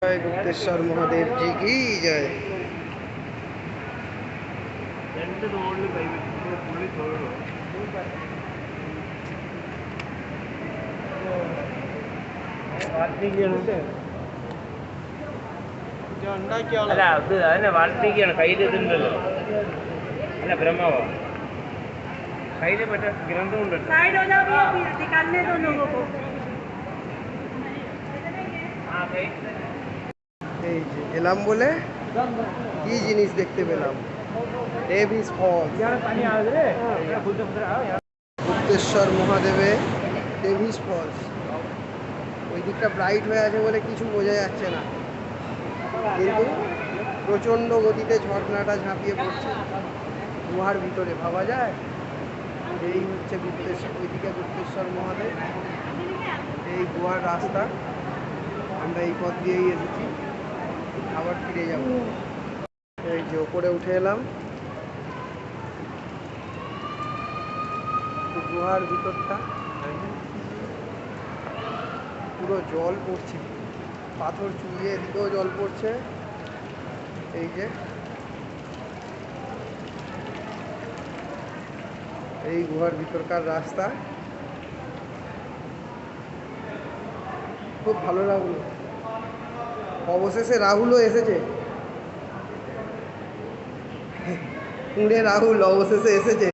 जय गुप्तेश्वर महादेव जी की जय। അല്ല അത് അതിനെ വാൽമീകിയാണ് കയ്യിൽ ഇതുണ്ടല്ലോ. അല്ല ബ്രഹ്മാവോ കയ്യിൽ മറ്റേ ഗ്രന്ഥമുണ്ടല്ലോ. এই যে এলাম বলে কি জিনিস দেখতে পেলাম, ডেভিস ফলস, গুপ্তেশ্বর মহাদেবের ডেভিস ফলস। ওই দিকটা ব্রাইট হয়ে আছে বলে কিছু বোঝা যাচ্ছে না, কিন্তু প্রচণ্ড গতিতে ঝর্ণাটা ঝাঁপিয়ে পড়ছে গুহার ভিতরে। ভাবা যায় এই হচ্ছে গুপ্তেশ্বর, ওইদিকে গুপ্তেশ্বর মহাদেব, এই গুহার রাস্তা। আমরা এই পথ দিয়েই এসেছি, আবার ফিরে যাব। এই যে ওপরে উঠে এলাম, গুহার ভিতরটা পুরো জল পড়ছে, পাথর চুইয়ে এদিকেও জল পড়ছে। এই যে এই গুহার ভিতরকার রাস্তা খুব ভালো লাগলো। অবশেষে রাহুলও এসেছে, পুড়ে রাহুল অবশেষে এসেছে।